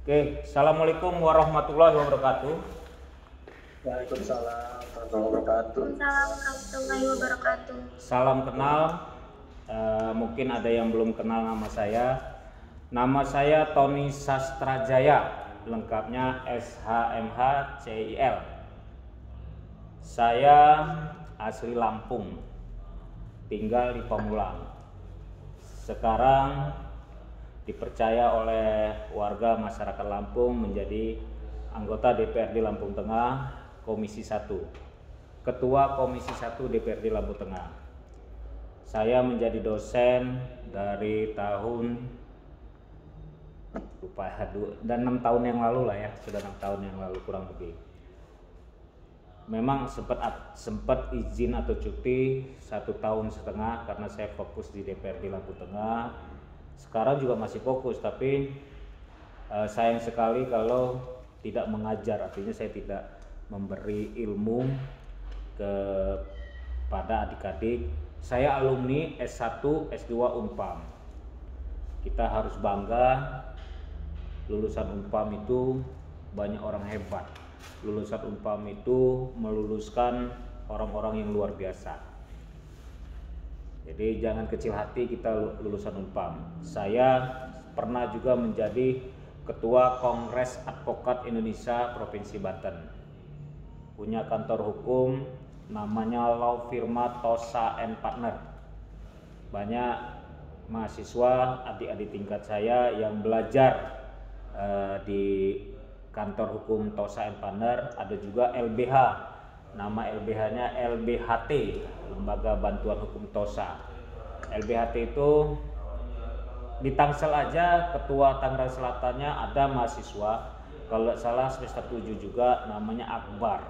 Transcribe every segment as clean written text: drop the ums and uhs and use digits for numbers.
Oke, assalamualaikum warahmatullahi wabarakatuh. Waalaikumsalam warahmatullahi wabarakatuh. Waalaikumsalam warahmatullahi wabarakatuh. Salam kenal. Mungkin ada yang belum kenal nama saya. Nama saya Tony Sastrajaya, lengkapnya SHMH CIL. Saya asli Lampung, tinggal di Pamulang. Sekarang dipercaya oleh warga masyarakat Lampung menjadi anggota DPRD Lampung Tengah Komisi 1, Ketua Komisi 1 DPRD Lampung Tengah. Saya menjadi dosen dari tahun dan 6 tahun yang lalu lah ya, sudah 6 tahun yang lalu kurang lebih. Memang sempat izin atau cuti 1,5 tahun karena saya fokus di DPRD Lampung Tengah. Sekarang juga masih fokus, tapi sayang sekali kalau tidak mengajar, artinya saya tidak memberi ilmu kepada adik-adik. Saya alumni S1, S2 Unpam. Kita harus bangga, lulusan Unpam itu banyak orang hebat. Lulusan Unpam itu meluluskan orang-orang yang luar biasa. Jadi jangan kecil hati kita lulusan Unpam. Saya pernah juga menjadi Ketua Kongres Advokat Indonesia Provinsi Banten. Punya kantor hukum namanya Law Firma Tosa & Partner. Banyak mahasiswa, adik-adik tingkat saya yang belajar di kantor hukum Tosa & Partner. Ada juga LBH. Nama LBH-nya LBHT, Lembaga Bantuan Hukum Tosa. LBHT itu di Tangsel aja, ketua Tangerang Selatannya ada mahasiswa, kalau salah semester 7 juga, namanya Akbar.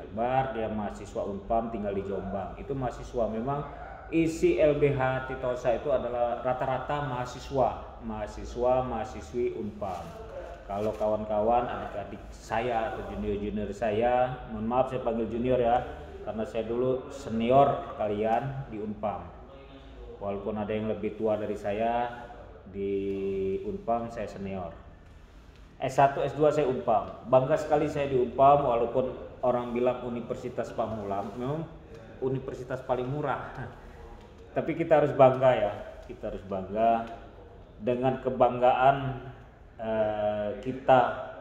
Akbar, dia mahasiswa Unpam, tinggal di Jombang. Itu mahasiswa, memang isi LBHT Tosa itu adalah rata-rata mahasiswi Unpam. Kalau kawan-kawan, adik-adik saya atau junior-junior saya, mohon maaf saya panggil junior ya, karena saya dulu senior kalian di Unpam. Walaupun ada yang lebih tua dari saya di Unpam, saya senior. S1, S2 saya Unpam. Bangga sekali saya di Unpam, walaupun orang bilang Universitas Pamulang, memang universitas paling murah. Tapi kita harus bangga ya, kita harus bangga dengan kebanggaan kita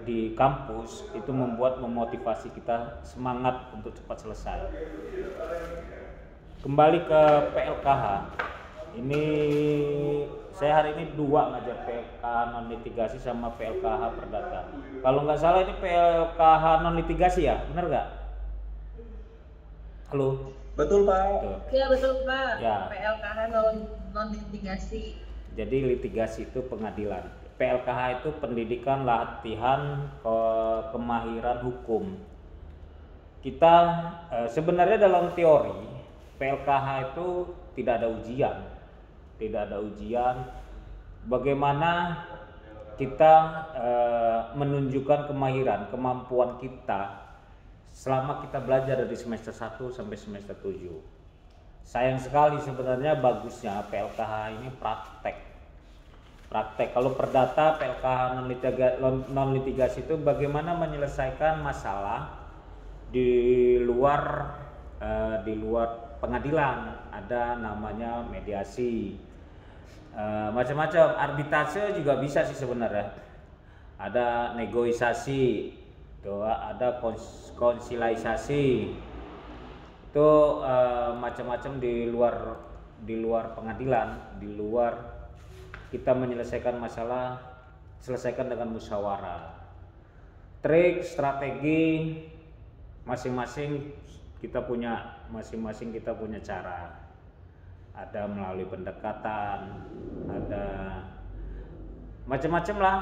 di kampus itu memotivasi kita semangat untuk cepat selesai. Kembali ke PLKH, ini saya hari ini 2 ngajar PLKH non litigasi sama PLKH perdata. Kalau nggak salah ini PLKH non litigasi ya, benar nggak? Halo. Betul Pak. Ya betul Pak. Ya. PLKH non litigasi. Jadi litigasi itu pengadilan. PLKH itu pendidikan latihan kemahiran hukum. Kita sebenarnya dalam teori PLKH itu tidak ada ujian. Bagaimana kita menunjukkan kemahiran, kemampuan kita selama kita belajar dari semester 1 sampai semester 7. Sayang sekali sebenarnya bagusnya PLKH ini praktek. Kalau perdata PLKH non litigasi itu bagaimana menyelesaikan masalah di luar pengadilan. Ada namanya mediasi, macam-macam. Arbitrase juga bisa sih sebenarnya. Ada negosiasi, ada konsiliasi. Itu macam-macam di luar pengadilan, di luar kita menyelesaikan masalah, selesaikan dengan musyawarah. Trik, strategi masing-masing kita punya cara. Ada melalui pendekatan, ada macam-macam lah.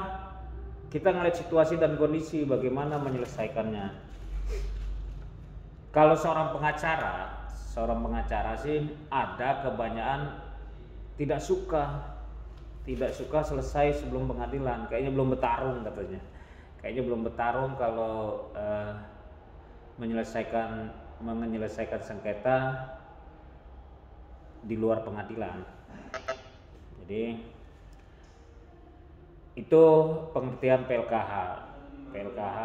Kita ngelihat situasi dan kondisi bagaimana menyelesaikannya. Kalau seorang pengacara sih ada kebanyakan tidak suka selesai sebelum pengadilan. Kayaknya belum bertarung kalau menyelesaikan sengketa di luar pengadilan. Jadi Itu pengertian PLKH. PLKH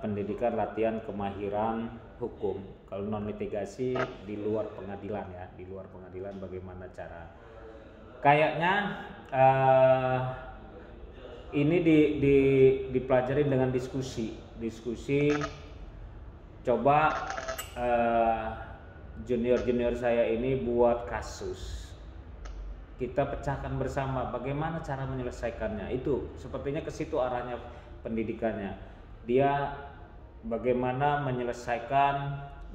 pendidikan latihan kemahiran hukum. Kalau non litigasi di luar pengadilan ya, di luar pengadilan bagaimana cara. Kayaknya ini dipelajari dengan diskusi. Coba junior saya ini buat kasus, kita pecahkan bersama bagaimana cara menyelesaikannya. Itu sepertinya ke situ arahnya pendidikannya. Dia bagaimana menyelesaikan,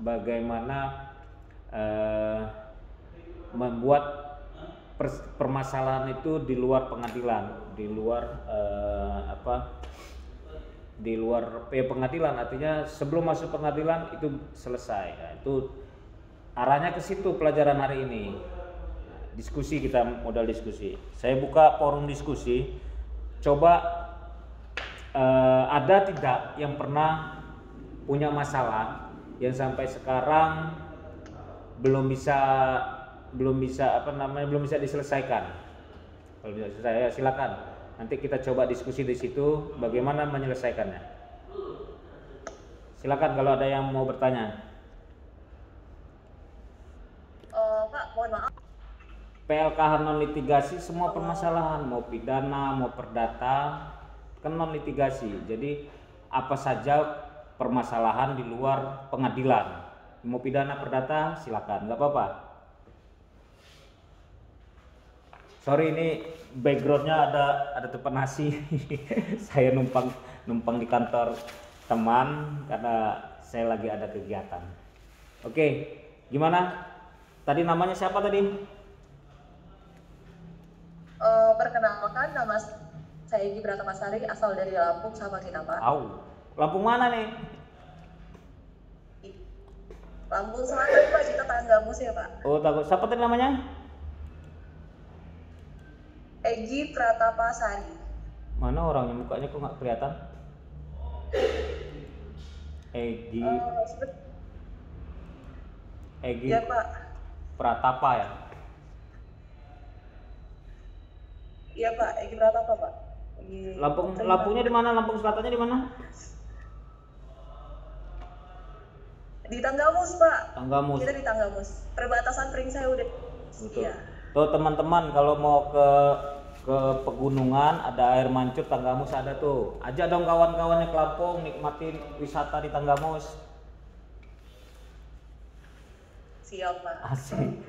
bagaimana membuat permasalahan itu di luar pengadilan, di luar di luar pengadilan, artinya sebelum masuk pengadilan itu selesai. Nah, itu arahnya ke situ pelajaran hari ini. Diskusi, kita modal diskusi. Saya buka forum diskusi. Coba ada tidak yang pernah punya masalah yang sampai sekarang belum bisa diselesaikan. Kalau bisa saya silakan. Nanti kita coba diskusi di situ bagaimana menyelesaikannya. Silakan kalau ada yang mau bertanya. Pak, mohon maaf. PLKH non litigasi semua permasalahan, mau pidana mau perdata kan non litigasi. Jadi apa saja permasalahan di luar pengadilan, mau pidana perdata silakan, nggak apa-apa. Sorry, ini backgroundnya ada tempat nasi. Saya numpang di kantor teman karena saya lagi ada kegiatan. Oke, gimana? Tadi namanya siapa tadi? Perkenalkan, nama saya Egy Pratamasari, asal dari Lampung sama kita, Pak. Lampung mana nih? Lampung Selatan, Pak, kita Tanggamus ya, Pak. Oh, takut. Siapa tadi namanya? Egy Pratapasari. Mana orangnya, mukanya kok nggak kelihatan? Egy Ya, Pak. Pratapa ya? Iya, Pak. Egy Pratapa, Pak. Lampungnya di mana? Lampung Selatannya di mana? Di Tanggamus, Pak. Tanggamus. Kita di Tanggamus. Perbatasan Pringsa udah. Betul. Iya. Tuh teman-teman, kalau mau ke pegunungan ada air mancur Tanggamus ada tuh. Ajak dong kawan-kawannya ke Lampung nikmatin wisata di Tanggamus. Siap, Pak. Asik.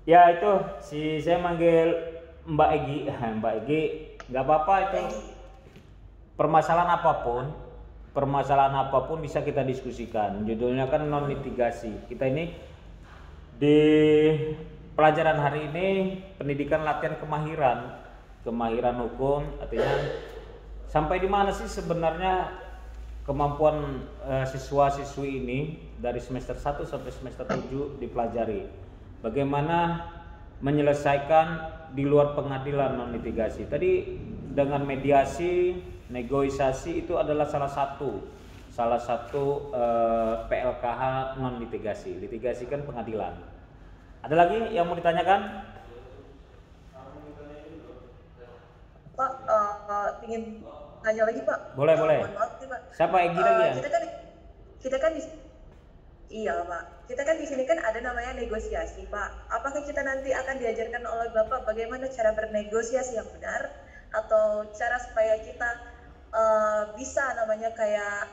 Ya itu saya manggil Mbak Egy. Mbak Egy, nggak apa-apa itu. Permasalahan apapun bisa kita diskusikan. Judulnya kan non litigasi. Kita ini di pelajaran hari ini pendidikan latihan kemahiran hukum, artinya sampai di mana sih sebenarnya kemampuan siswa-siswi ini dari semester 1 sampai semester 7 dipelajari. Bagaimana menyelesaikan di luar pengadilan non litigasi. Tadi dengan mediasi, negosiasi itu adalah salah satu PLKH non litigasi. Litigasi kan pengadilan. Ada lagi yang mau ditanyakan? Pak, ingin tanya lagi, Pak. Boleh. Mohon maaf nih, Pak. Siapa Egy lagi ya? Kita kan iya, Pak. Kita kan di sini kan ada namanya negosiasi, Pak. Apakah kita nanti akan diajarkan oleh Bapak bagaimana cara bernegosiasi yang benar atau cara supaya kita bisa namanya kayak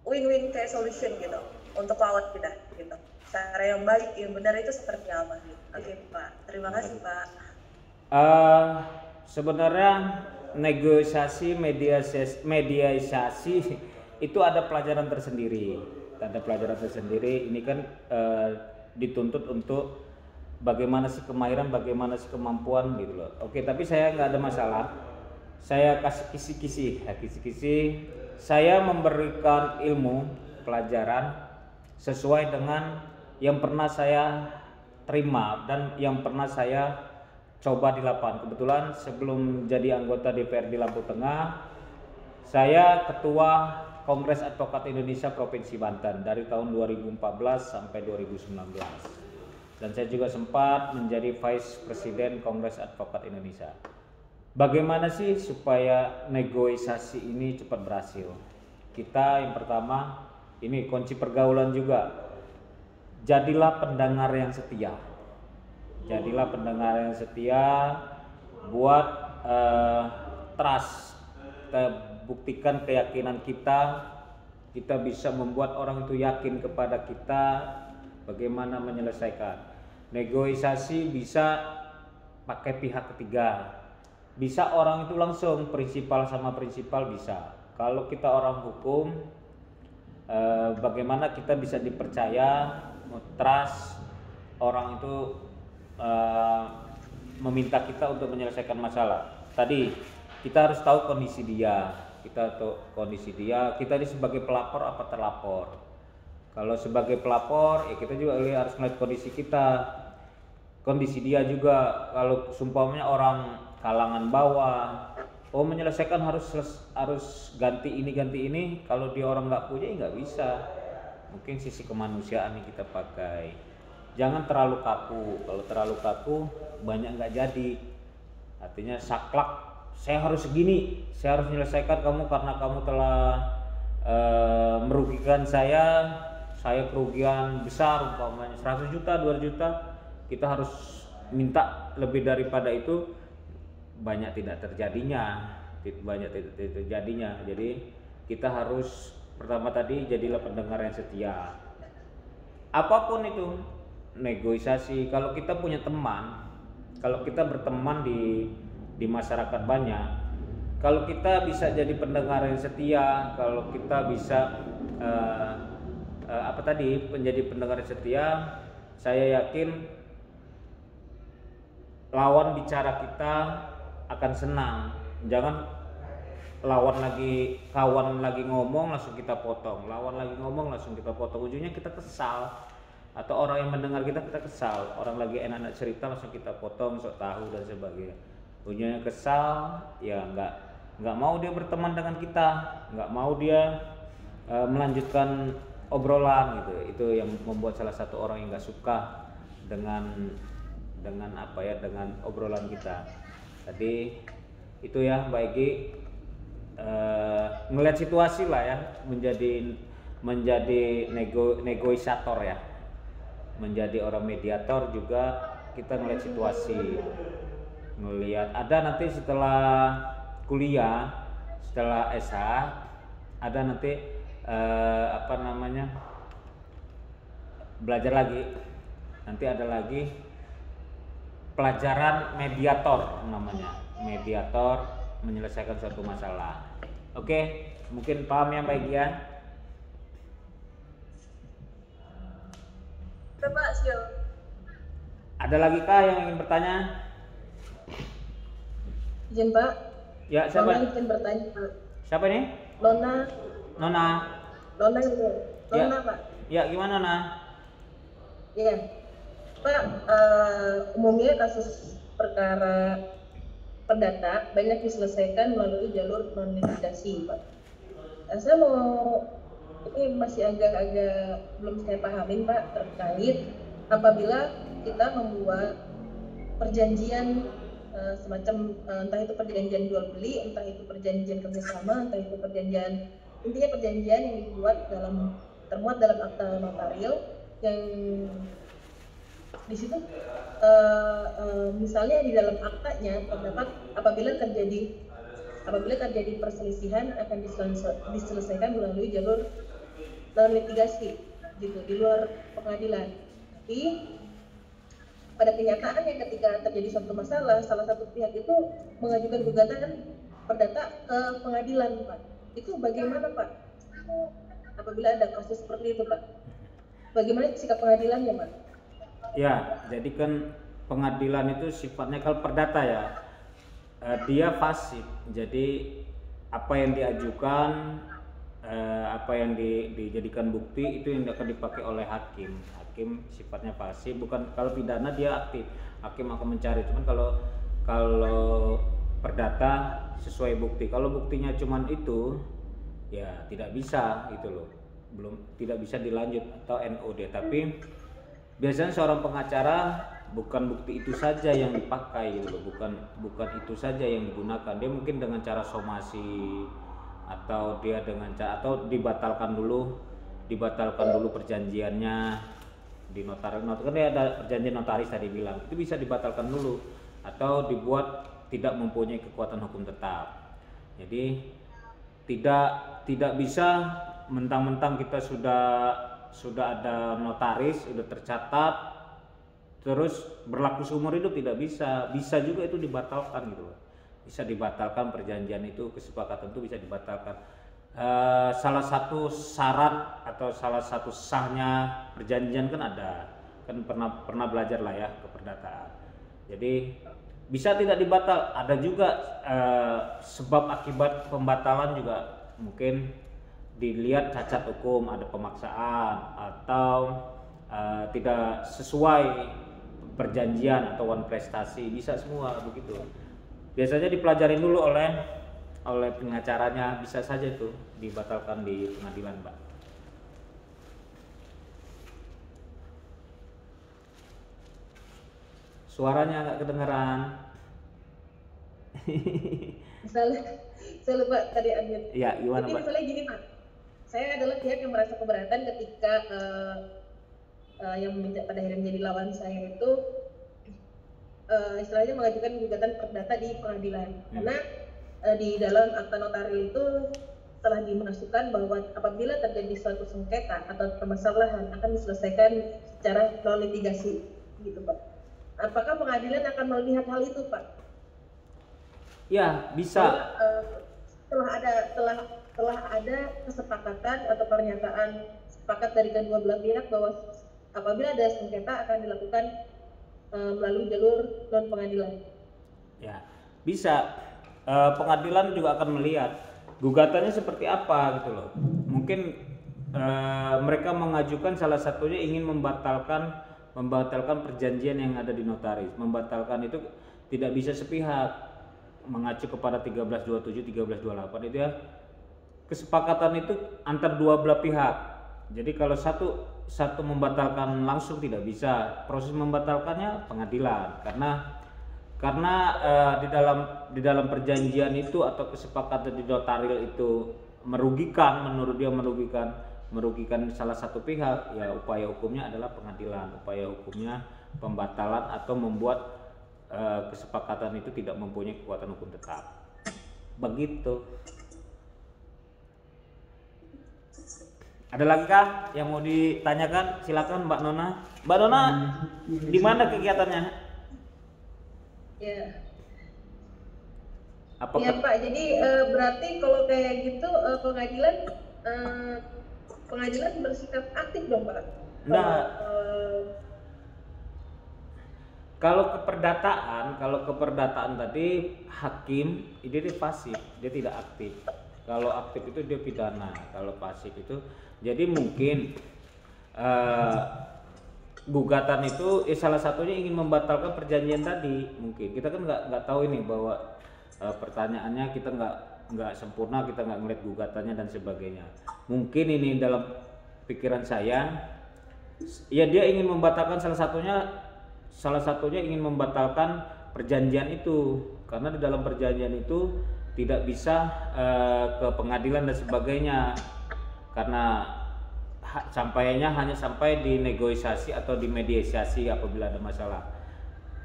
win-win kayak solution gitu untuk lawan kita gitu. Cara yang baik, yang benar itu seperti apa gitu. Oke, Pak. Terima kasih, Pak. Sebenarnya negosiasi, mediasi itu ada pelajaran tersendiri. Ini kan dituntut untuk bagaimana sih kemahiran, bagaimana sih kemampuan gitu loh. Oke, tapi saya nggak ada masalah. Saya kasih kisi-kisi. Saya memberikan ilmu pelajaran sesuai dengan yang pernah saya terima dan yang pernah saya coba di lapangan. Kebetulan sebelum jadi anggota DPRD Lampung Tengah, saya ketua Kongres Advokat Indonesia Provinsi Banten dari tahun 2014 sampai 2019. Dan saya juga sempat menjadi Vice Presiden Kongres Advokat Indonesia. Bagaimana sih supaya negosiasi ini cepat berhasil? Kita yang pertama, ini kunci pergaulan juga. Jadilah pendengar yang setia. Jadilah pendengar yang setia, buat trust. Kita buktikan keyakinan kita. Kita bisa membuat orang itu yakin kepada kita bagaimana menyelesaikan. Negosiasi bisa pakai pihak ketiga. Bisa orang itu langsung prinsipal sama prinsipal bisa. Kalau kita orang hukum, bagaimana kita bisa dipercaya, trust orang itu meminta kita untuk menyelesaikan masalah. Tadi kita harus tahu kondisi dia. Kita tahu kondisi dia. Kita ini sebagai pelapor apa terlapor. Kalau sebagai pelapor, ya kita juga harus melihat kondisi kita, kondisi dia juga. Kalau sumpahnya orang kalangan bawah, oh menyelesaikan harus ganti ini. Kalau dia orang nggak punya, ya nggak bisa. Mungkin sisi kemanusiaan yang kita pakai. Jangan terlalu kaku. Kalau terlalu kaku, banyak nggak jadi. Artinya saklek. Saya harus segini. Saya harus menyelesaikan kamu karena kamu telah merugikan saya. Saya kerugian besar, umpamanya 100 juta, 200 juta. Kita harus minta lebih daripada itu. Banyak tidak terjadinya. Jadi kita harus pertama tadi jadilah pendengar yang setia. Apapun itu negosiasi. Kalau kita punya teman, kalau kita berteman di masyarakat banyak, kalau kita bisa jadi pendengar yang setia, kalau kita bisa menjadi pendengar yang setia, saya yakin lawan bicara kita akan senang. Jangan kawan lagi ngomong langsung kita potong, lawan lagi ngomong langsung kita potong, ujungnya kita kesal. Atau orang yang mendengar kita kesal, orang lagi enak-enak cerita langsung kita potong, sok tahu dan sebagainya, ujungnya kesal. Ya nggak mau dia berteman dengan kita, nggak mau dia melanjutkan obrolan gitu. Itu yang membuat salah satu orang yang nggak suka dengan obrolan kita tadi. Itu ya Mbak Egy, ngelihat situasi lah ya, menjadi negosiator ya, menjadi orang mediator juga. Kita ngelihat situasi, ngelihat ada nanti setelah kuliah, setelah SH ada nanti belajar lagi, nanti ada lagi pelajaran mediator namanya, mediator menyelesaikan suatu masalah. Oke, mungkin paham ya Mbak Egy ya? Pak, siap. Ada lagi kah yang ingin bertanya? Izin Pak. Ya, siapa? Nona izin bertanya Pak. Siapa nih? Nona gitu. Ya. Pak. Ya, gimana Nona? Iya. Pak, umumnya kasus perkara perdata banyak diselesaikan melalui jalur non litigasi, Pak. Saya ini masih agak belum saya pahamin Pak, terkait apabila kita membuat perjanjian semacam entah itu perjanjian jual beli, entah itu perjanjian kerjasama, entah itu intinya perjanjian yang termuat dalam akta notarial yang di situ misalnya di dalam aktanya terdapat apabila terjadi perselisihan akan diselesaikan melalui jalur non litigasi gitu, di luar pengadilan. Tapi pada kenyataannya ketika terjadi suatu masalah, salah satu pihak itu mengajukan gugatan perdata ke pengadilan, Pak. Itu bagaimana, Pak? Apabila ada kasus seperti itu, Pak, bagaimana sikap pengadilannya, Pak? Ya, jadi kan pengadilan itu sifatnya kalau perdata ya, dia pasif. Jadi apa yang diajukan, apa yang dijadikan bukti itu yang akan dipakai oleh hakim. Hakim sifatnya pasif, bukan kalau pidana dia aktif. Hakim akan mencari. Cuman kalau perdata sesuai bukti. Kalau buktinya cuman itu, ya tidak bisa gitu loh. Tidak bisa dilanjut atau NOD. Tapi biasanya seorang pengacara bukan bukti itu saja yang dipakai gitu loh, bukan itu saja yang digunakan. Dia mungkin dengan cara somasi atau dia dengan cara atau dibatalkan dulu perjanjiannya di notaris. Kan dia ada perjanjian notaris tadi bilang, itu bisa dibatalkan dulu atau dibuat tidak mempunyai kekuatan hukum tetap. Jadi tidak bisa mentang-mentang kita sudah ada notaris, sudah tercatat, terus berlaku seumur hidup, tidak bisa. Bisa juga itu dibatalkan gitu loh. Bisa dibatalkan perjanjian itu, kesepakatan itu bisa dibatalkan. Salah satu syarat atau salah satu sahnya perjanjian kan kan pernah belajar lah ya keperdataan. Jadi bisa tidak dibatal. Ada juga sebab akibat pembatalan juga mungkin dilihat cacat hukum, ada pemaksaan atau tidak sesuai perjanjian atau wan prestasi, bisa semua begitu. Biasanya dipelajarin dulu oleh pengacaranya, bisa saja itu dibatalkan di pengadilan, Mbak. Suaranya nggak kedengeran. Saya lupa tadi ambil. Iya, gimana, Jadi Mbak? misalnya gini, Pak. Saya adalah pihak yang merasa keberatan ketika yang pada akhirnya menjadi lawan saya itu istilahnya mengajukan gugatan perdata di pengadilan. Karena di dalam akta notaris itu telah dimasukkan bahwa apabila terjadi suatu sengketa atau permasalahan akan diselesaikan secara melalui litigasi, gitu, Pak. Apakah pengadilan akan melihat hal itu, Pak? Ya, bisa. Telah ada kesepakatan atau pernyataan sepakat dari kedua belah pihak bahwa apabila ada sengketa akan dilakukan melalui jalur non pengadilan. Ya, bisa. Pengadilan juga akan melihat gugatannya seperti apa gitu loh. Mungkin mereka mengajukan salah satunya ingin membatalkan perjanjian yang ada di notaris. Membatalkan itu tidak bisa sepihak, mengacu kepada 1327 1328 itu ya. Kesepakatan itu antar dua belah pihak. Jadi kalau satu membatalkan langsung tidak bisa. Proses membatalkannya pengadilan, karena di dalam perjanjian itu atau kesepakatan di notaril itu menurut dia merugikan salah satu pihak, ya upaya hukumnya adalah pengadilan. Upaya hukumnya pembatalan atau membuat kesepakatan itu tidak mempunyai kekuatan hukum tetap. Begitu. Ada lagi kah yang mau ditanyakan? Silakan Mbak Nona. Mbak Nona, di mana kegiatannya? Ya. Apakah... Ya Pak, jadi berarti kalau kayak gitu pengadilan bersikap aktif dong Pak? Nah, kalau keperdataan tadi hakim dia pasif, dia tidak aktif. Kalau aktif itu dia pidana, kalau pasif itu jadi mungkin gugatan itu salah satunya ingin membatalkan perjanjian tadi. Mungkin kita kan nggak tahu ini bahwa pertanyaannya kita nggak sempurna, kita nggak ngeliat gugatannya dan sebagainya. Mungkin ini dalam pikiran saya, ya dia ingin membatalkan salah satunya ingin membatalkan perjanjian itu, karena di dalam perjanjian itu tidak bisa ke pengadilan dan sebagainya, karena sampainya hanya sampai di negosiasi atau di mediasi apabila ada masalah.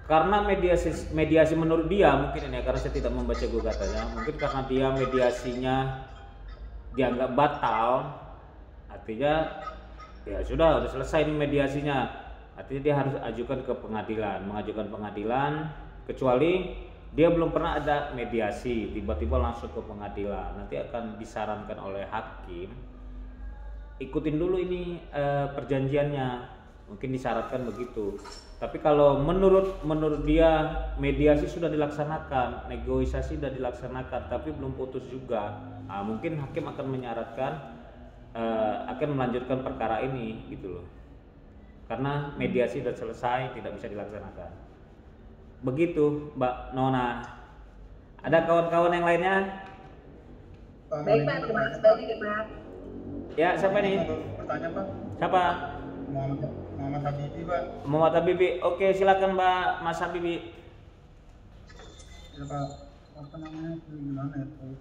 Karena mediasi menurut dia mungkin ini, karena saya tidak membaca gugatannya, mungkin karena dia mediasinya dianggap batal, artinya ya sudah selesai ini mediasinya, artinya dia harus mengajukan pengadilan, kecuali dia belum pernah ada mediasi, tiba-tiba langsung ke pengadilan, nanti akan disarankan oleh hakim ikutin dulu ini perjanjiannya, mungkin disyaratkan begitu. Tapi kalau menurut dia mediasi sudah dilaksanakan, negosiasi sudah dilaksanakan, tapi belum putus juga, mungkin hakim akan menyaratkan akan melanjutkan perkara ini gitu loh, karena mediasi sudah selesai, tidak bisa dilaksanakan. Begitu Mbak Nona. Ada kawan-kawan yang lainnya? Baik Pak, terima kasih banyak Pak. Ya, siapa nih? Pertanyaan Pak. Siapa? Muhammad Muhammad Habibi, Pak. Muhammad Habibi. Oke, silakan Mbak Mas Habibi. Ya Pak, apa namanya? Gimana ya Pak?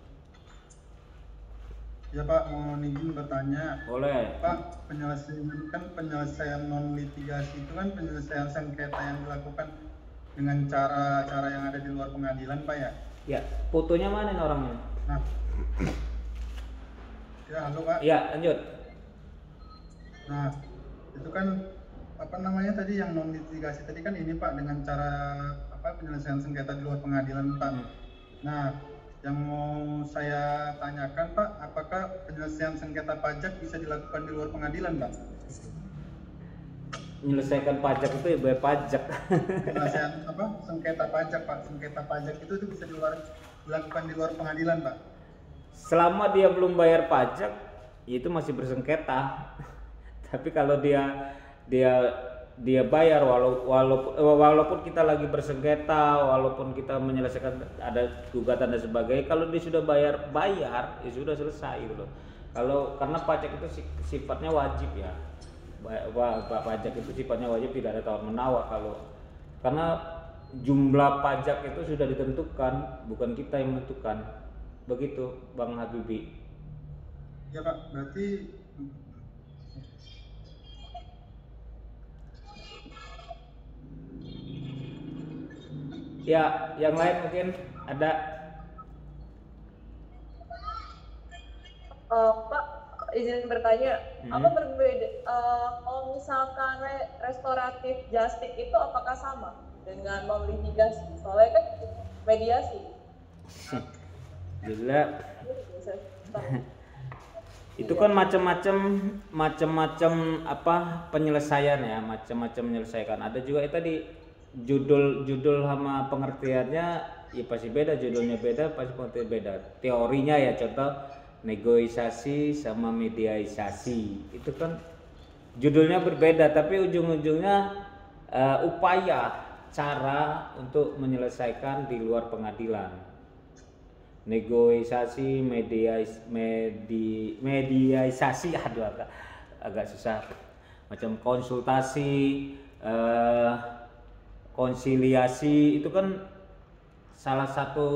Ya Pak, mau izin bertanya. Boleh. Pak, penyelesaian non litigasi itu kan penyelesaian sengketa yang dilakukan dengan cara-cara yang ada di luar pengadilan, Pak ya? Ya, fotonya mana nih orangnya? Nah, ya halo Pak. Ya, lanjut. Nah, itu kan apa namanya tadi yang non litigasi tadi kan ini Pak dengan cara apa penyelesaian sengketa di luar pengadilan Pak. Nah, yang mau saya tanyakan Pak, apakah penyelesaian sengketa pajak bisa dilakukan di luar pengadilan Pak? Menyelesaikan pajak itu ya bayar pajak. Penyelesaian apa sengketa pajak Pak, sengketa pajak itu bisa dilakukan di luar pengadilan Pak. Selama dia belum bayar pajak, itu masih bersengketa. Tapi kalau dia bayar walaupun kita lagi bersengketa, walaupun kita menyelesaikan ada gugatan dan sebagainya, kalau dia sudah bayar ya sudah selesai gitu loh. Karena pajak itu sifatnya wajib ya. Pajak itu sifatnya wajib, tidak ada tawar menawar karena jumlah pajak itu sudah ditentukan, bukan kita yang menentukan. Begitu Bang Habibi. Ya Pak, berarti ya, yang lain mungkin ada. Pak, izin bertanya, apa berbeda kalau misalkan restoratif justice itu apakah sama dengan non litigasi? Soalnya kan mediasi. Gila. Itu kan macam-macam apa penyelesaian ya, macam-macam menyelesaikan. Ada juga itu tadi judul sama pengertiannya ya pasti beda, judulnya beda, pasti pengertiannya beda. Teorinya ya contoh negosiasi sama mediasi itu kan judulnya berbeda, tapi ujung-ujungnya upaya cara untuk menyelesaikan di luar pengadilan. Negosiasi, mediasi, aduh agak susah. Macam konsultasi, konsiliasi itu kan salah satu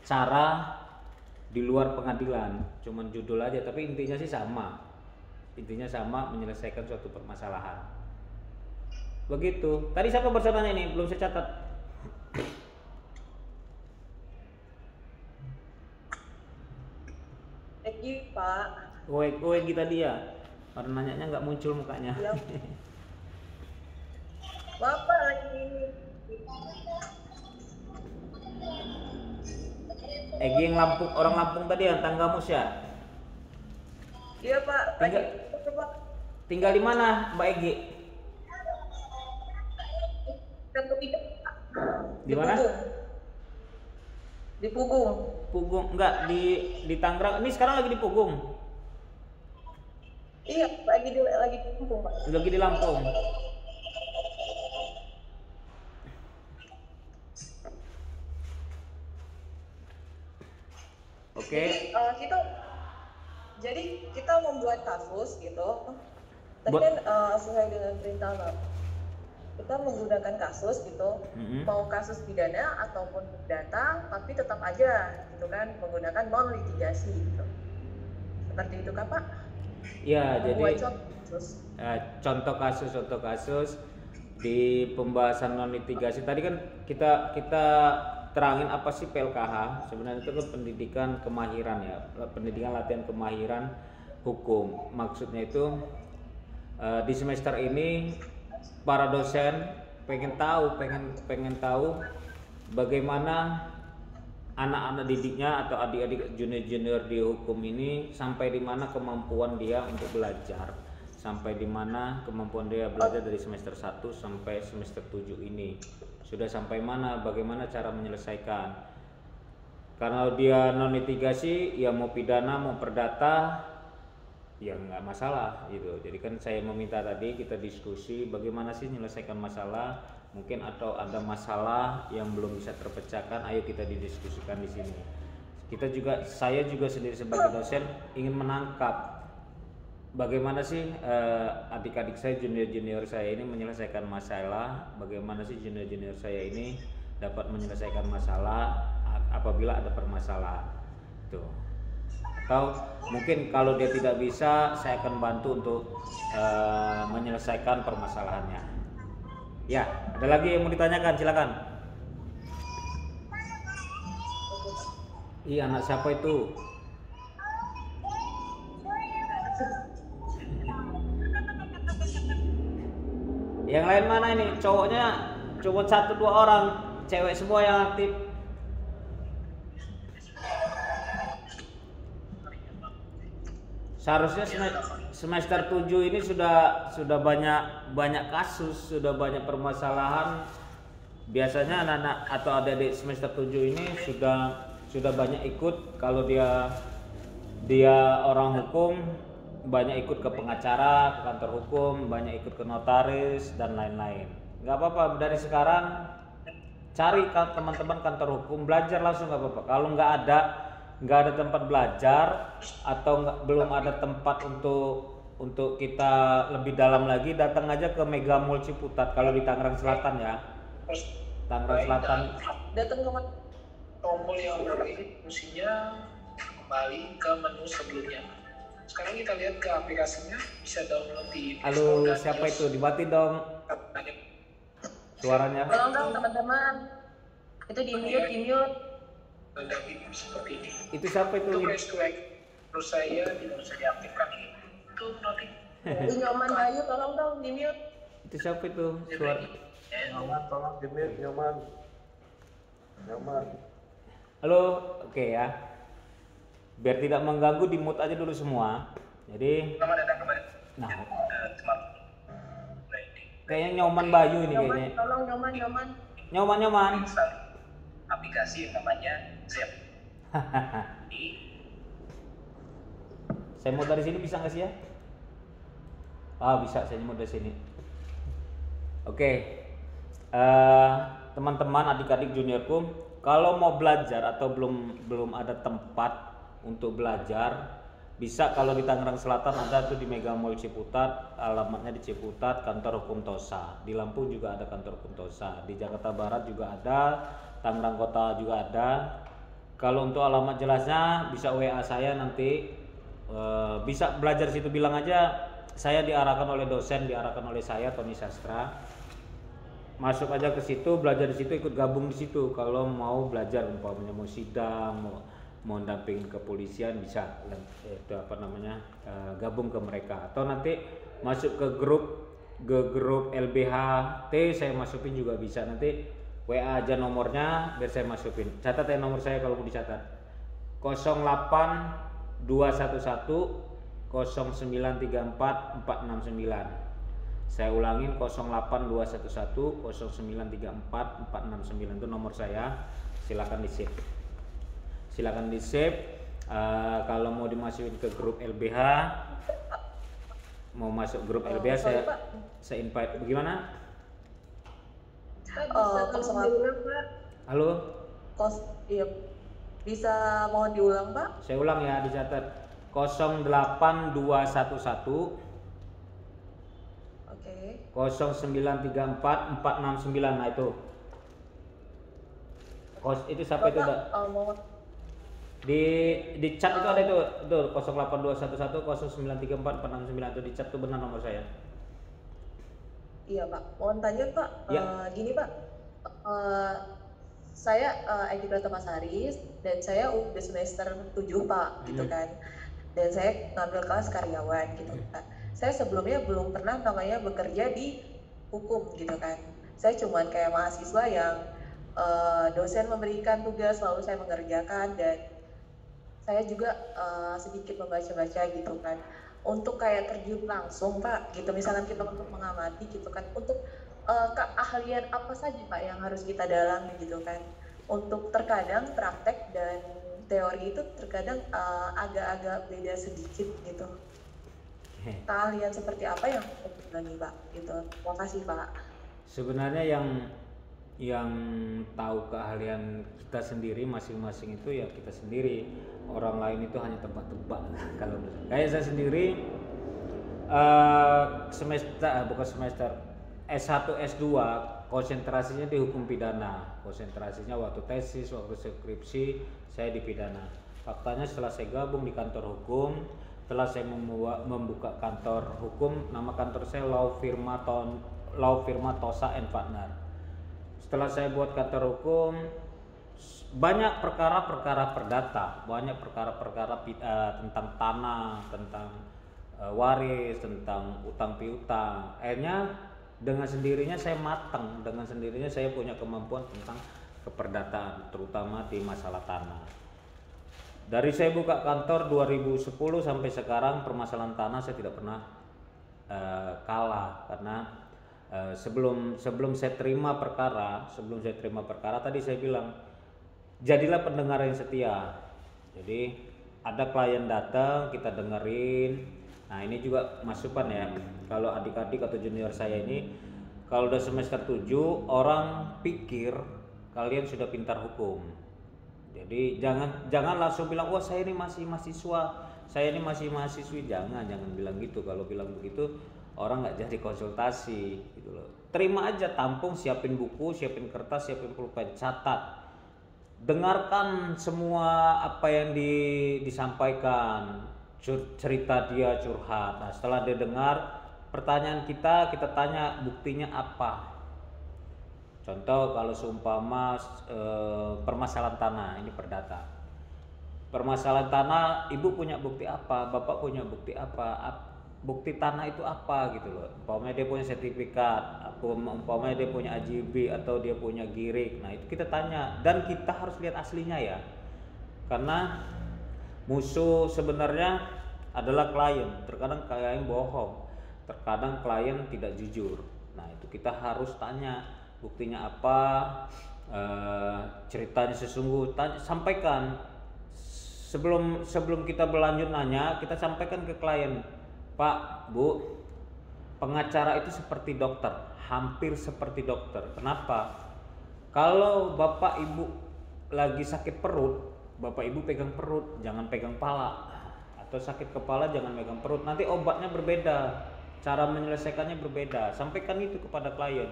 cara di luar pengadilan, cuman judul aja tapi intinya sama menyelesaikan suatu permasalahan. Begitu. Tadi siapa bersananya ini belum saya catat. Egi Pak. Egi tadi ya. Karena nanyanya nggak muncul mukanya. Ya. Bapak lagi ini. Egi yang orang Lampung tadi yang Tanggamus ya? Iya Pak. Tinggal di mana Mbak Egi? Di mana? Di Pugung. Pugung enggak di Tangerang. Ini sekarang lagi di Pugung. Iya, lagi di Lampung, Pak. Lagi di Lampung. Oke. Jadi kita membuat kasus gitu. Tadi kan sesuai dengan perintah Bapak. Kita menggunakan kasus gitu, mau kasus pidana ataupun perdata, tapi tetap aja gitu kan menggunakan non litigasi gitu. Seperti itu kan Pak? Ya, jadi contoh kasus di pembahasan non litigasi tadi kan kita terangin apa sih PLKH. Sebenarnya itu kan pendidikan kemahiran ya, pendidikan latihan kemahiran hukum. Maksudnya itu di semester ini para dosen pengen tahu bagaimana anak-anak didiknya atau adik-adik junior di hukum ini sampai di mana kemampuan dia untuk belajar, sampai di mana kemampuan dia belajar dari semester 1 sampai semester 7 ini sudah sampai mana, bagaimana cara menyelesaikan. Karena dia non litigasi ya mau pidana mau perdata ya nggak masalah gitu. Jadi kan saya meminta tadi kita diskusi bagaimana sih menyelesaikan masalah, mungkin atau ada masalah yang belum bisa terpecahkan, ayo kita didiskusikan di sini. Saya juga sendiri sebagai dosen ingin menangkap bagaimana sih adik-adik saya, junior-junior saya ini menyelesaikan masalah, bagaimana sih junior-junior saya ini dapat menyelesaikan masalah apabila ada permasalahan tuh. Atau mungkin kalau dia tidak bisa, saya akan bantu untuk menyelesaikan permasalahannya. Ya, ada lagi yang mau ditanyakan, silakan. Iya, anak siapa itu? Yang lain mana ini? Cowoknya cuma 1-2 orang, cewek semua yang aktif. Seharusnya semester 7 ini sudah banyak kasus, sudah banyak permasalahan. Biasanya anak-anak atau adik-adik semester 7 ini sudah banyak ikut. Kalau dia orang hukum, banyak ikut ke pengacara, ke kantor hukum, banyak ikut ke notaris dan lain-lain. Nggak apa-apa, dari sekarang cari teman-teman kantor hukum, belajar langsung nggak apa-apa. Kalau nggak ada tempat belajar atau belum ada tempat untuk kita lebih dalam lagi, datang aja ke Mega Mall Ciputat kalau di Tangerang Selatan ya. Tangerang Selatan. Datang ke mana? Tombol yang baru ini fungsinya kembali ke menu sebelumnya. Sekarang kita lihat ke aplikasinya, bisa download di Play Store. Halo, siapa itu? Dimatiin dong suaranya. Tolong dong teman-teman, itu di mute. Ada video seperti ini. Itu siapa itu? Itu press to like. Terus saya tidak bisa diaktifkan ini. Itu nanti. Nyoman Bayu, tolong dong di mute. Itu siapa itu? Suara. Nyoman, tolong di mute, Nyoman. Halo, oke ya. Biar tidak mengganggu, di mute aja dulu semua. Jadi, Selamat datang kembali. nah, Smart. kayaknya Nyoman Bayu ini Nyoman, kayaknya. tolong Nyoman. Nyoman. Install aplikasi yang namanya Zep. Saya mau dari sini bisa nggak sih ya? Ah, bisa, saya mau dari sini. Oke. Teman-teman, adik-adik juniorku, kalau mau belajar atau belum ada tempat untuk belajar, bisa kalau di Tangerang Selatan ada tuh di Mega Mall Ciputat, alamatnya di Ciputat, kantor hukum TOSA. Di Lampung juga ada kantor hukum TOSA. Di Jakarta Barat juga ada, Tangerang Kota juga ada. Kalau untuk alamat jelasnya bisa WA saya nanti. Bisa belajar situ, bilang aja saya diarahkan oleh dosen, diarahkan oleh saya Tony Sastra. Masuk aja ke situ, belajar di situ, ikut gabung di situ. Kalau mau belajar umpamanya mau sidang, mau dampingin kepolisian, bisa itu gabung ke mereka. Atau nanti masuk ke grup LBHT, saya masukin juga bisa. Nanti WA aja nomornya biar saya masukin. Catat ya nomor saya kalau mau dicatat. 08 211 0934 469. Saya ulangin 08211 0934 469 itu nomor saya. Silakan di save. Kalau mau dimasukin ke grup LBH, mau masuk grup LBH saya invite. Bagaimana? Halo. Iya. Bisa mohon diulang, Pak? Saya ulang ya, dicatat 08211 Oke. 0934 469. Nah itu. Itu siapa itu, Mbak? Di chat itu ada itu 08211 0934 469 itu di chat tuh benar nomor saya. Iya Pak, mohon tanya Pak. Ya. Gini Pak, saya Edi Pratama Sari dan saya udah semester 7 Pak, gitu kan. Dan saya ngambil kelas karyawan gitu kan. Saya sebelumnya belum pernah namanya bekerja di hukum gitu kan. Saya cuman kayak mahasiswa yang dosen memberikan tugas lalu saya mengerjakan, dan saya juga sedikit membaca-baca gitu kan. Untuk kayak terjun langsung Pak gitu, misalkan kita untuk mengamati gitu kan, untuk keahlian apa saja Pak yang harus kita dalami gitu kan. Untuk terkadang praktek dan teori itu terkadang agak-agak beda sedikit gitu. Keahlian seperti apa yang kita dalami Pak gitu. Terima kasih Pak. Sebenarnya yang tahu keahlian kita sendiri masing-masing itu ya kita sendiri. Orang lain itu hanya tebak-tebak. Kalau kayak saya sendiri Bukan semester S1 S2 konsentrasinya di hukum pidana. Konsentrasinya waktu tesis, waktu skripsi saya di pidana. Faktanya setelah saya gabung di kantor hukum, setelah saya membuka kantor hukum, nama kantor saya Law Firma Tosa and Partner. Setelah saya buat kantor hukum, banyak perkara-perkara perdata, banyak perkara-perkara tentang tanah, tentang waris, tentang utang piutang. Akhirnya dengan sendirinya saya matang, dengan sendirinya saya punya kemampuan tentang keperdataan, terutama di masalah tanah. Dari saya buka kantor 2010 sampai sekarang, permasalahan tanah saya tidak pernah kalah, karena sebelum saya terima perkara tadi saya bilang, jadilah pendengar yang setia. Jadi ada klien datang, kita dengerin. Nah, ini juga masukan ya, kalau adik-adik atau junior saya ini, kalau udah semester 7 orang pikir kalian sudah pintar hukum. Jadi jangan langsung bilang, wah saya ini masih mahasiswa, saya ini masih mahasiswi. Jangan bilang gitu. Kalau bilang begitu orang nggak jadi konsultasi gitu loh. Terima aja, tampung, siapin buku, siapin kertas, siapin pulpen, catat, dengarkan semua apa yang disampaikan, cerita dia curhat. Nah, setelah dia dengar, pertanyaan kita tanya, buktinya apa? Contoh kalau seumpama permasalahan tanah, ini perdata. Permasalahan tanah, ibu punya bukti apa? Bapak punya bukti apa? Bukti tanah itu apa gitu loh. Umpamanya dia punya sertifikat, umpamanya dia punya AJB atau dia punya girik. Nah, itu kita tanya, dan kita harus lihat aslinya ya. Karena musuh sebenarnya adalah klien. Terkadang klien bohong, terkadang klien tidak jujur. Nah, itu kita harus tanya buktinya apa, ceritanya sesungguhnya, sampaikan. Sebelum kita berlanjut nanya, kita sampaikan ke klien, Pak, Bu, pengacara itu seperti dokter, hampir seperti dokter. Kenapa? Kalau Bapak Ibu lagi sakit perut, Bapak Ibu pegang perut, jangan pegang pala. Atau sakit kepala, jangan pegang perut. Nanti obatnya berbeda, cara menyelesaikannya berbeda. Sampaikan itu kepada klien.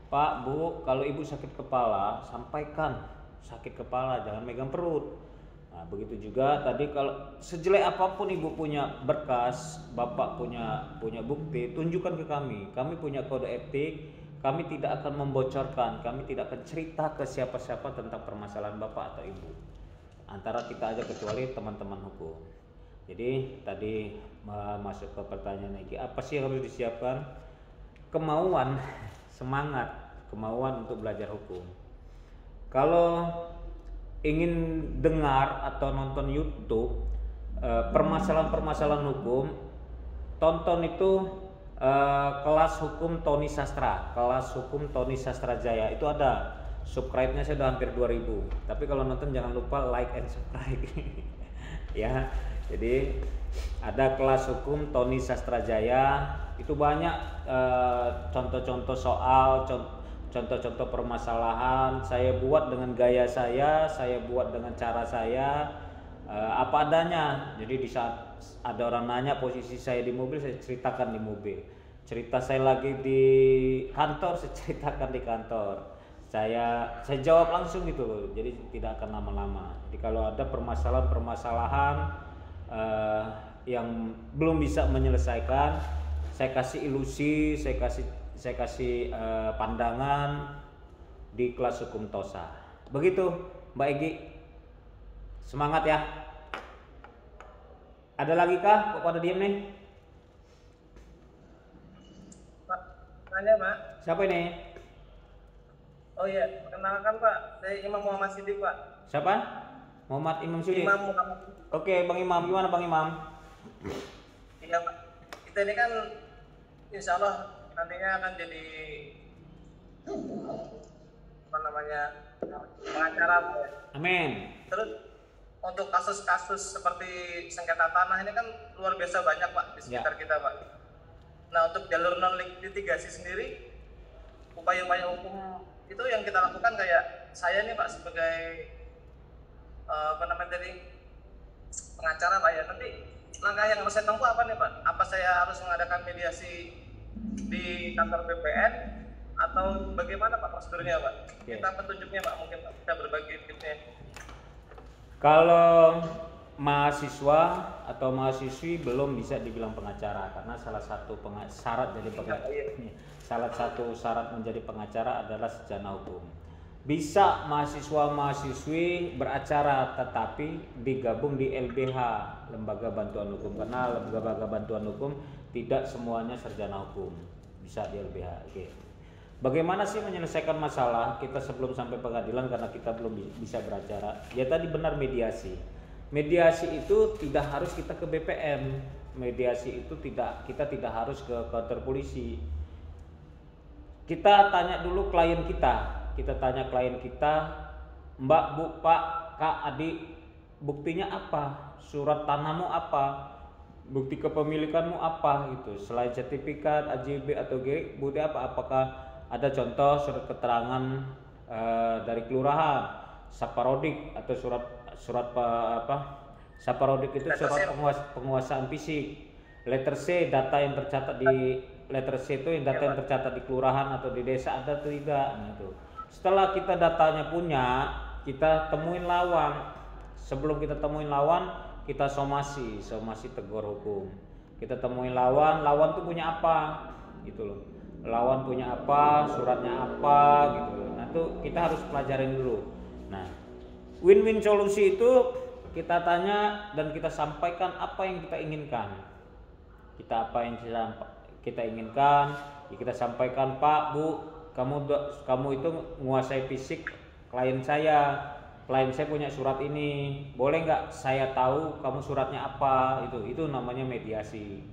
Pak, Bu, kalau Ibu sakit kepala, sampaikan sakit kepala, jangan megang perut. Nah, begitu juga tadi, kalau sejelek apapun Ibu punya berkas, Bapak punya bukti, tunjukkan ke kami. Kami punya kode etik, kami tidak akan membocorkan, kami tidak akan cerita ke siapa-siapa tentang permasalahan Bapak atau Ibu. Antara kita aja, kecuali teman-teman hukum. Jadi tadi masuk ke pertanyaan lagi, apa sih yang harus disiapkan? Kemauan, semangat, kemauan untuk belajar hukum. Kalau ingin dengar atau nonton YouTube permasalahan-permasalahan hukum, tonton itu kelas hukum Tony Sastra, kelas hukum Tony Sastra Jaya. Itu ada subscribe-nya, saya udah hampir 2000. Tapi kalau nonton jangan lupa like and subscribe. Ya, jadi ada kelas hukum Tony Sastra Jaya. Itu banyak contoh-contoh soal, contoh-contoh permasalahan. Saya buat dengan gaya saya buat dengan cara saya, apa adanya. Jadi di saat ada orang nanya posisi saya di mobil, saya ceritakan di mobil. Cerita saya lagi di kantor, saya ceritakan di kantor. Saya jawab langsung gitu loh. Jadi tidak akan lama-lama. Jadi kalau ada permasalahan yang belum bisa menyelesaikan, saya kasih ilusi, saya kasih pandangan di kelas hukum Tosa. Begitu Mbak Egi, semangat ya. Ada lagi kah? Kok pada diem nih? Pak, tanya Pak. Siapa ini? Oh iya, perkenalkan Pak, saya Imam Muhammad Siddiq Pak. Siapa? Muhammad Imam Siddiq. Imam Muhammad. Oke, Bang Imam, gimana Bang Imam? Iya Pak, kita ini kan insya Allah nantinya akan jadi pengacara Pak ya. Amin. Terus untuk kasus-kasus seperti sengketa tanah ini kan luar biasa banyak Pak di sekitar kita Pak. Nah, untuk jalur non litigasi sendiri, upaya-upaya hukum itu yang kita lakukan, kayak saya nih Pak sebagai pengacara Pak ya, nanti langkah yang harus saya tempuh apa nih Pak? Apa saya harus mengadakan mediasi di kantor BPN atau bagaimana Pak prosedurnya Pak? Kita petunjuknya Pak, mungkin Pak kita berbagi tipsnya. Kalau mahasiswa atau mahasiswi belum bisa dibilang pengacara karena salah satu syarat menjadi pengacara adalah sarjana hukum. Bisa mahasiswa mahasiswi beracara tetapi digabung di LBH, Lembaga Bantuan Hukum, karena lembaga bantuan hukum tidak semuanya sarjana hukum, bisa di LBH. Oke. Bagaimana sih menyelesaikan masalah kita sebelum sampai pengadilan karena kita belum bisa beracara? Ya tadi benar mediasi. Mediasi itu tidak harus kita ke BPM. Mediasi itu kita tidak harus ke kantor polisi. Kita tanya dulu klien kita. Kita tanya klien kita, Mbak, Bu, Pak, Kak, Adik, buktinya apa? Surat tanahmu apa? Bukti kepemilikanmu apa gitu. Selain sertifikat, AJB atau G, bukti apa? Apakah ada contoh surat keterangan dari kelurahan, saparodik atau surat saparodik itu surat penguasaan fisik. Letter C, data yang tercatat di letter C itu yang data yang tercatat di kelurahan atau di desa ada atau tidak. Nah, itu. Setelah kita datanya punya, kita temuin lawan. Sebelum kita temuin lawan, kita somasi tegur hukum. Kita temuin lawan tuh punya apa? Gitu loh. Lawan punya apa, suratnya apa gitu. Nah, itu kita harus pelajarin dulu. Nah, win-win solusi itu kita tanya dan kita sampaikan apa yang kita inginkan. Kita inginkan, kita sampaikan, Pak, Bu, kamu itu menguasai fisik klien saya punya surat ini, boleh nggak saya tahu kamu suratnya apa? Itu namanya mediasi.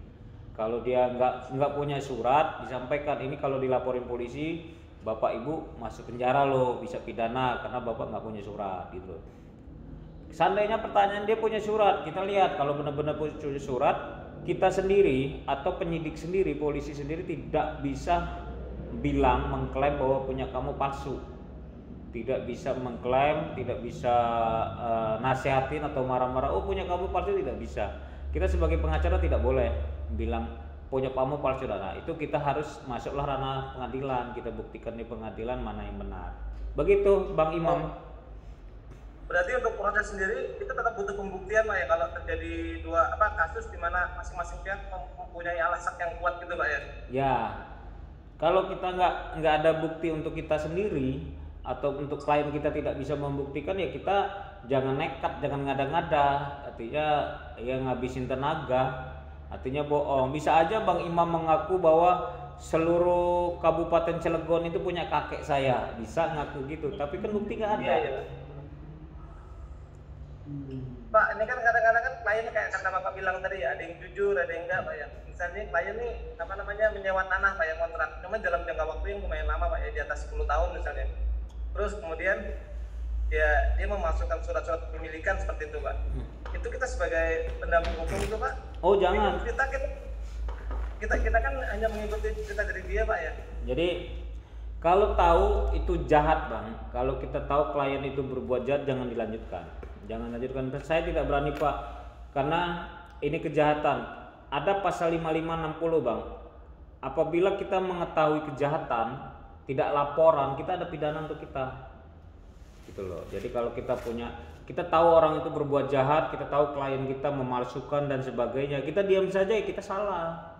Kalau dia nggak punya surat, disampaikan ini kalau dilaporin polisi, bapak ibu masuk penjara loh, bisa pidana karena bapak nggak punya surat gitu. Seandainya pertanyaan dia punya surat, kita lihat kalau benar-benar punya surat, kita sendiri atau penyidik sendiri, polisi sendiri tidak bisa mengklaim bahwa punya kamu palsu, tidak bisa mengklaim, tidak bisa nasihatin atau marah-marah, oh punya kamu palsu, tidak bisa. Kita sebagai pengacara tidak boleh bilang punya kamu palsu. Nah, itu kita harus masuklah ranah pengadilan, kita buktikan di pengadilan mana yang benar. Begitu Bang Imam. Berarti untuk proses sendiri kita tetap butuh pembuktian Pak ya, kalau terjadi kasus di mana masing-masing pihak mempunyai alasan yang kuat gitu Pak ya. Ya. Kalau kita nggak ada bukti untuk kita sendiri atau untuk klien kita tidak bisa membuktikan, ya kita jangan nekat, jangan ngada-ngada. Artinya ya ngabisin tenaga, artinya bohong. Bisa aja Bang Imam mengaku bahwa seluruh Kabupaten Cilegon itu punya kakek saya, bisa ngaku gitu, tapi kan bukti nggak ada. Iya. Pak, ini kan kadang-kadang kan klien kayak kata Bapak bilang tadi ya, ada yang jujur, ada yang enggak Pak ya. Misalnya klien nih menyewa tanah Pak ya, kontrak, cuma dalam jangka waktu yang lumayan lama Pak ya, di atas 10 tahun misalnya. Terus kemudian ya dia memasukkan surat-surat pemilikan seperti itu Pak. Itu kita sebagai pendamping hukum itu Pak. Oh jangan. Kita kan hanya mengikuti cerita dari dia Pak ya. Jadi kalau tahu itu jahat Bang, kalau kita tahu klien itu berbuat jahat, jangan dilanjutkan. Saya tidak berani Pak, karena ini kejahatan. Ada pasal 5560 Bang. Apabila kita mengetahui kejahatan, tidak laporan, kita ada pidana untuk kita. Gitu loh. Jadi kalau kita tahu orang itu berbuat jahat, kita tahu klien kita memalsukan dan sebagainya, kita diam saja, ya kita salah.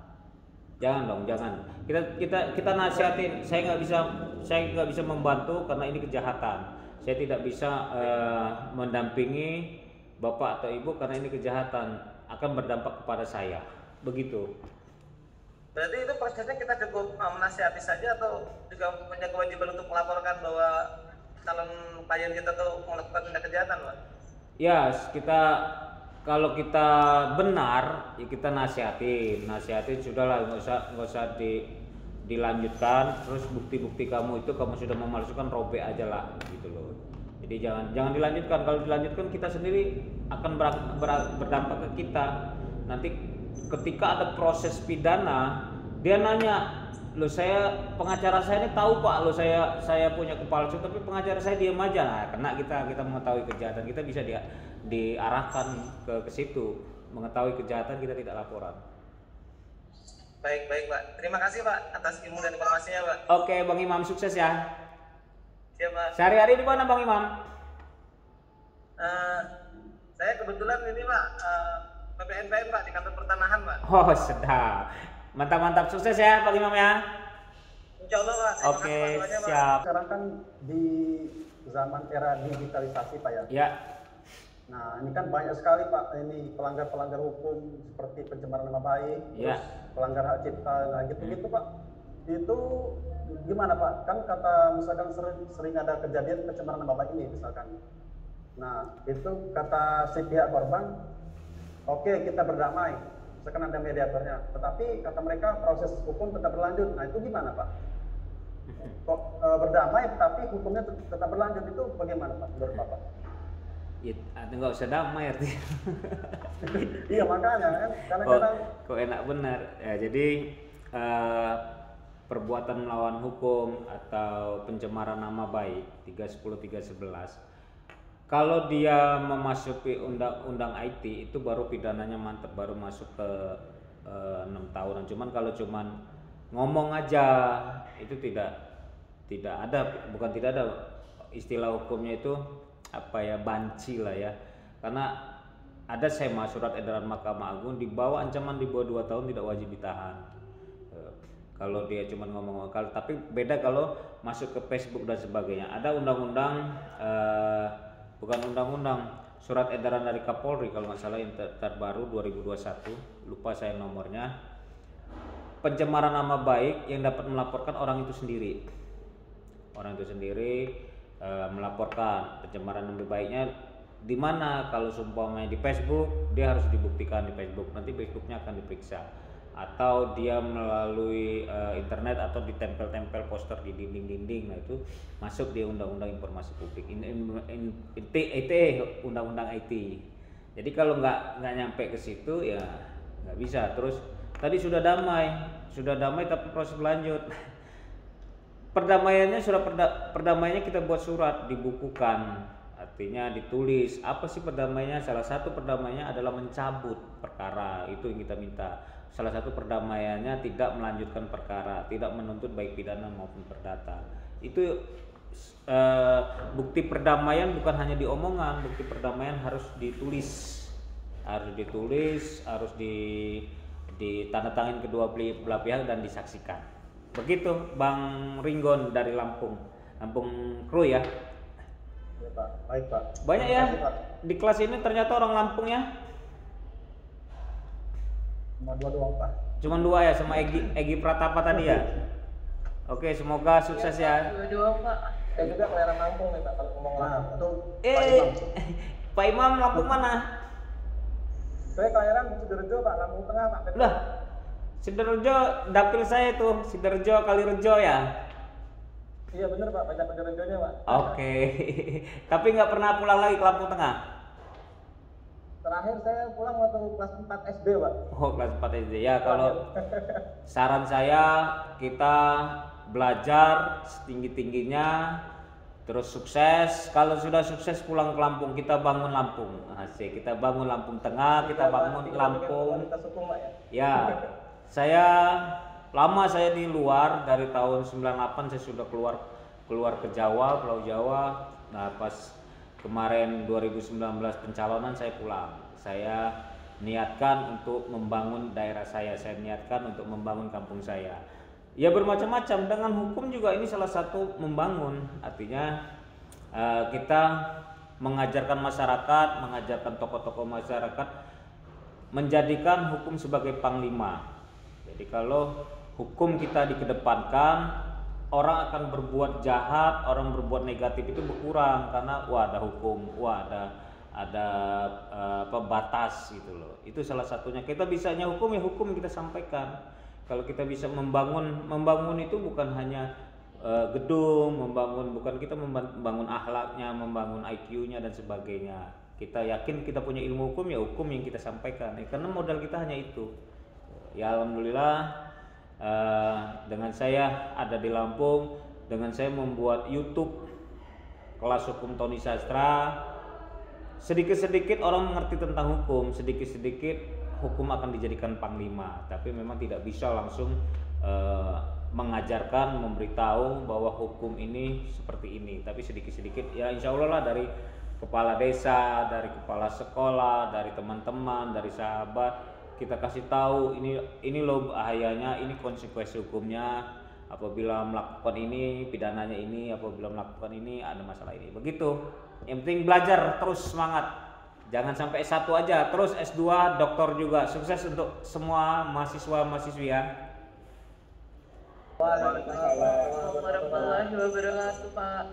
Jangan dong, jangan. Kita nasihatin. Saya nggak bisa membantu karena ini kejahatan. Saya tidak bisa mendampingi bapak atau ibu karena ini kejahatan, akan berdampak kepada saya. Begitu. Berarti itu prosesnya kita cukup menasihati saja atau juga punya kewajiban untuk melaporkan bahwa calon klien kita tuh melakukan tindak kejahatan, Pak? Ya, kalau kita benar, ya kita nasihatin sudahlah, nggak usah dilanjutkan. Terus bukti-bukti kamu sudah memalsukan, robek aja lah gitu loh. Jadi jangan dilanjutkan. Kalau dilanjutkan kita sendiri akan berdampak ke kita. Nanti ketika ada proses pidana, dia nanya, loh pengacara saya ini tahu Pak, loh saya punya kepalsu, tapi pengacara saya diam aja. Nah, kena kita mengetahui kejahatan, kita bisa diarahkan ke situ. mengetahui kejahatan kita tidak laporan. Baik Pak. Terima kasih Pak atas ilmu dan informasinya Pak. Oke Bang Imam, sukses ya. Siap Pak. Sehari-hari di mana Bang Imam? Saya kebetulan ini Pak PPNPM Pak di kantor pertanahan Pak. Oh sedap. Mantap, sukses ya Bang Imam ya. Insya Allah Pak. Terima Oke, kasih bantuannya, Pak. siap. Sekarang kan di zaman era digitalisasi Pak ya. Ya, Nah ini kan banyak sekali Pak ini pelanggar-pelanggar hukum seperti pencemaran nama baik, Ya. terus pelanggar hak cipta, nah gitu-gitu Pak. Itu gimana Pak? Kan kata misalkan sering ada kejadian pencemaran nama baik ini misalkan. Nah itu kata si pihak korban, oke kita berdamai, misalkan ada mediatornya. Tetapi kata mereka proses hukum tetap berlanjut. Nah itu gimana Pak? Kok berdamai tapi hukumnya tetap berlanjut, itu bagaimana Pak menurut Bapak? ya nggak usah damai artinya. Iya makanya kan kadang-kadang Kok enak benar. Ya, jadi perbuatan melawan hukum atau pencemaran nama baik 310 311, kalau dia memasuki undang-undang IT itu baru pidananya mantap, baru masuk ke 6 tahunan. Cuman kalau cuman ngomong aja itu tidak ada, bukan tidak ada istilah hukumnya itu apa ya, banci lah ya. Karena ada SEMA, surat edaran Mahkamah Agung, di bawah ancaman di bawah 2 tahun tidak wajib ditahan. Kalau dia cuma ngomong, tapi beda kalau masuk ke Facebook dan sebagainya. Ada undang-undang, bukan undang-undang, surat edaran dari Kapolri kalau nggak salah yang terbaru 2021, lupa saya nomornya. Pencemaran nama baik yang dapat melaporkan orang itu sendiri. Orang itu sendiri melaporkan pencemaran nama baiknya di mana. Kalau seumpamanya di Facebook, dia harus dibuktikan di Facebook, nanti Facebooknya akan diperiksa. Atau dia melalui internet atau ditempel-tempel poster di dinding-dinding, nah itu masuk di Undang-Undang Informasi Publik, Undang-Undang IT. Jadi kalau nggak nyampe ke situ ya nggak bisa. Terus tadi sudah damai tapi proses berlanjut. Perdamaiannya, surat perdamaiannya kita buat surat, dibukukan, artinya ditulis. Apa sih perdamaiannya? Salah satu perdamaiannya adalah mencabut perkara, itu yang kita minta. Salah satu perdamaiannya tidak melanjutkan perkara, tidak menuntut baik pidana maupun perdata. Itu bukti perdamaian bukan hanya diomongan, bukti perdamaian harus ditulis, harus ditandatangani kedua belah pihak dan disaksikan. Begitu Bang Ringgon dari Lampung Kru ya. Ya, Pak. Baik Pak. Banyak ya Terima kasih, Pak. di kelas ini ternyata orang Lampung ya. Cuma 2 doang Pak. Cuma 2 ya, sama Egi Pratapa tadi ya. Oke, semoga sukses ya. Dua-dua Pak. Saya juga kelahiran Lampung nih Pak kalau ngomong Nah Lampung. itu Pak Imam. Pak Imam Lampung mana? Saya kelahiran di Sidoarjo Pak, Lampung Tengah Pak. Lah, Sidoarjo dapil saya tuh, Sidoarjo Kalirejo ya. Iya bener Pak, banyak Sidoarjonya Pak. Oke. Tapi nggak pernah pulang lagi ke Lampung Tengah. Terakhir saya pulang waktu kelas 4 SD Pak. Oh, kelas 4 SD ya. Kalau saran saya, kita belajar setinggi-tingginya, terus sukses. Kalau sudah sukses pulang ke Lampung, kita bangun Lampung. Asik, kita bangun Lampung Tengah, kita bangun Lampung. Kualitas hukum Pak ya. Ya, saya di luar dari tahun 98, saya sudah keluar ke Jawa, Pulau Jawa. Nah, pas kemarin 2019 pencalonan saya pulang. Saya niatkan untuk membangun daerah saya niatkan untuk membangun kampung saya. Ya bermacam-macam, dengan hukum juga ini salah satu membangun. Artinya kita mengajarkan masyarakat, mengajarkan tokoh-tokoh masyarakat menjadikan hukum sebagai panglima. Jadi kalau hukum kita dikedepankan, orang akan berbuat jahat, orang berbuat negatif itu berkurang karena ada hukum, ada batas gitu loh. Itu salah satunya. Kita bisanya hukum, ya hukum kita sampaikan. Kalau kita bisa membangun itu bukan hanya gedung, bukan kita membangun akhlaknya, membangun IQ-nya dan sebagainya. Kita yakin kita punya ilmu hukum, ya hukum yang kita sampaikan. Karena modal kita hanya itu. Ya alhamdulillah, dengan saya ada di Lampung, dengan saya membuat YouTube kelas hukum Tony Sastra, sedikit-sedikit orang mengerti tentang hukum, sedikit-sedikit hukum akan dijadikan panglima, tapi memang tidak bisa langsung mengajarkan, memberitahu bahwa hukum ini seperti ini, tapi sedikit-sedikit ya insya Allah lah, dari kepala desa, dari kepala sekolah, dari teman-teman, dari sahabat, kita kasih tahu ini loh bahayanya, ini konsekuensi hukumnya, apabila melakukan ini pidananya ini, apabila melakukan ini ada masalah ini, begitu. Yang penting belajar terus, semangat, jangan sampai S1 aja, terus S2, doktor juga. Sukses untuk semua mahasiswa-mahasiswi ya. Waalaikumsalam warahmatullahi wabarakatuh, Pak.